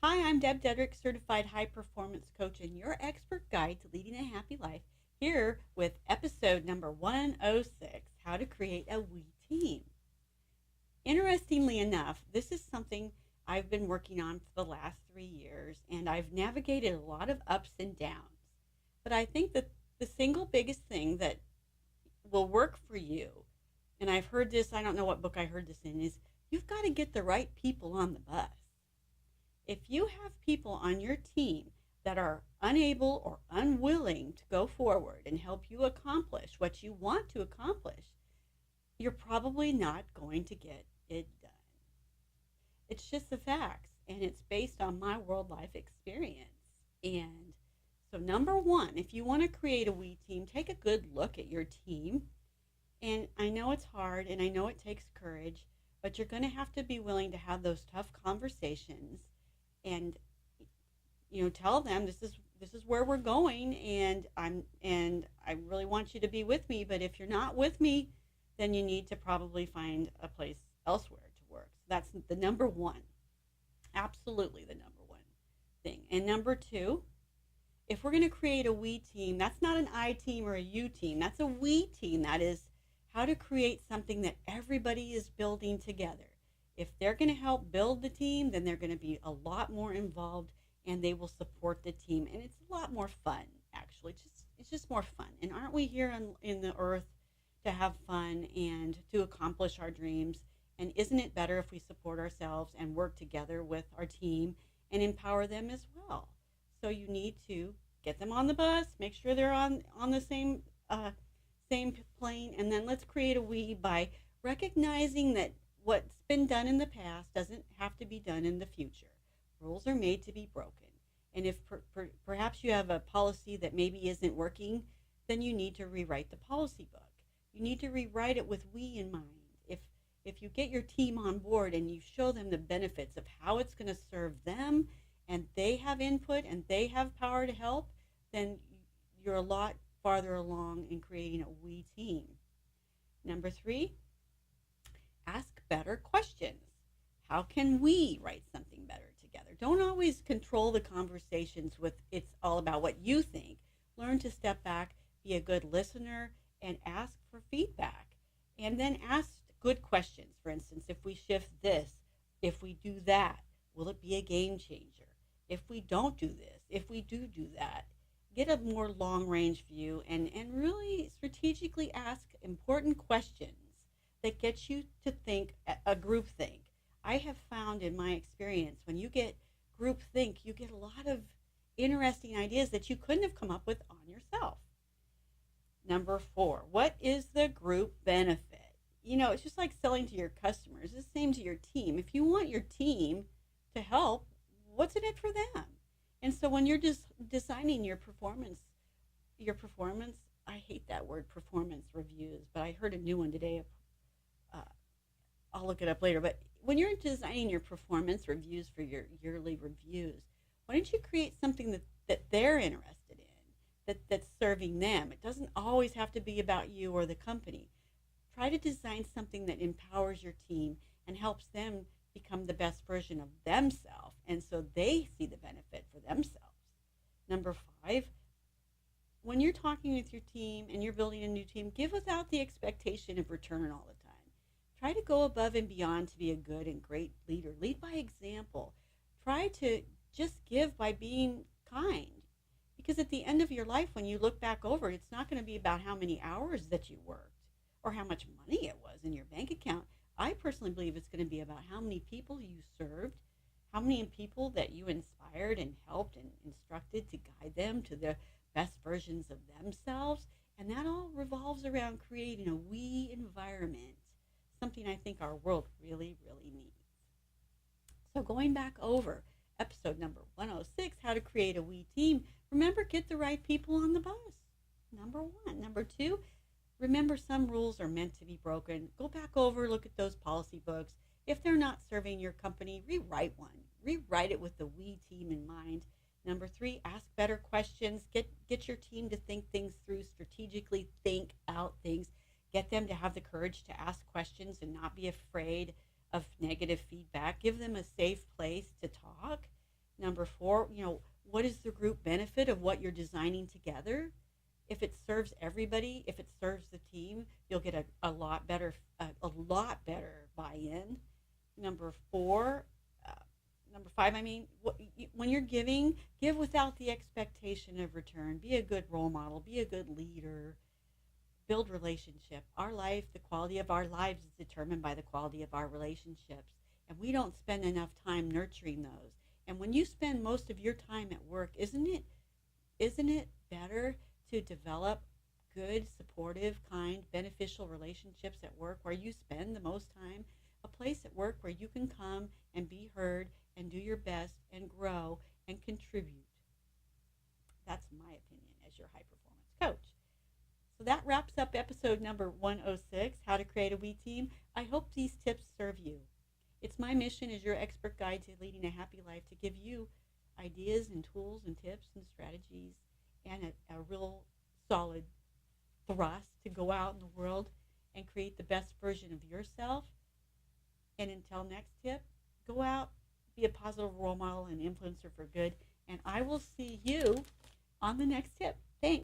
Hi, I'm DebDedrick, certified high performance coach, and your expert guide to leading a happy life. Here with episode number 106, How to Create a We Team. Interestingly enough, this is something I've been working on for the last 3 years, and I've navigated a lot of ups and downs. But I think that the single biggest thing that will work for you, and I've heard this, I don't know what book I heard this in, is you've got to get the right people on the bus. If you have people on your team that are unable or unwilling to go forward and help you accomplish what you want to accomplish, you're probably not going to get it done. It's just the facts, and it's based on my world life experience. And so, number one, if you want to create a we team, take a good look at your team. And I know it's hard and I know it takes courage, but you're going to have to be willing to have those tough conversations and tell them this is where we're going, and I really want you to be with me, but if you're not with me, then you need to probably find a place elsewhere to work. So that's the number one, absolutely the number one thing. And number two, if we're going to create a we team, that's not an I team or a you team, that's a we team. That is how to create something that everybody is building together. If they're going to help build the team, then they're going to be a lot more involved and they will support the team. And it's a lot more fun, actually. It's just more fun. And aren't we here in the earth to have fun and to accomplish our dreams? And isn't it better if we support ourselves and work together with our team and empower them as well? So you need to get them on the bus, make sure they're on the same plane, and then let's create a we by recognizing that what's been done in the past doesn't have to be done in the future. Rules are made to be broken. And if perhaps you have a policy that maybe isn't working, then you need to rewrite the policy book. You need to rewrite it with we in mind. If you get your team on board and you show them the benefits of how it's going to serve them, and they have input and they have power to help, then you're a lot farther along in creating a we team. Number three, ask better questions. How can we write something better together? Don't always control the conversations with it's all about what you think. Learn to step back, be a good listener, and ask for feedback. And then ask good questions. For instance, if we shift this, if we do that, will it be a game changer? If we don't do this, if we do that, get a more long range view and really strategically ask important questions that get you to think a group think. I have found in my experience when you get group think, you get a lot of interesting ideas that you couldn't have come up with on yourself. Number four, what is the group benefit? It's just like selling to your customers. It's the same to your team. If you want your team to help, what's in it for them? And so when you're just designing your performance, I hate that word performance reviews, but I heard a new one today. Uh, I'll look it up later. But when you're designing your performance reviews for your yearly reviews, why don't you create something that they're interested in, that's serving them? It doesn't always have to be about you or the company. Try to design something that empowers your team and helps them become the best version of themselves. And so they see the benefit for themselves. Number five, when you're talking with your team and you're building a new team, give without the expectation of return all the time. Try to go above and beyond to be a good and great leader. Lead by example. Try to just give by being kind. Because at the end of your life, when you look back over it, it's not going to be about how many hours that you worked or how much money it was in your bank account. I personally believe it's going to be about how many people you served, how many people that you inspired and helped and instructed to guide them to the best versions of themselves. And that all revolves around creating a we environment, something I think our world really, really needs. So going back over episode number 106, how to create a we team, remember, get the right people on the bus. Number one. Number two, remember, some rules are meant to be broken. Go back over, look at those policy books. If they're not serving your company, rewrite one. Rewrite it with the we team in mind. Number three, ask better questions. Get your team to think things through strategically, think out things. Get them to have the courage to ask questions and not be afraid of negative feedback. Give them a safe place to talk. Number 4, what is the group benefit of what you're designing together? If it serves everybody, if it serves the team, you'll get a lot better buy-in. Number 4, number 5, when you're giving, give without the expectation of return. Be a good role model. Be a good leader. Build relationship. Our life, the quality of our lives is determined by the quality of our relationships. And we don't spend enough time nurturing those. And when you spend most of your time at work, isn't it better to develop good, supportive, kind, beneficial relationships at work where you spend the most time? A place at work where you can come and be heard and do your best and grow and contribute. That's my opinion as your high performance coach. So that wraps up episode number 106, How to Create a We Team. I hope these tips serve you. It's my mission as your expert guide to leading a happy life to give you ideas and tools and tips and strategies and a real solid thrust to go out in the world and create the best version of yourself. And until next tip, go out, be a positive role model and influencer for good. And I will see you on the next tip.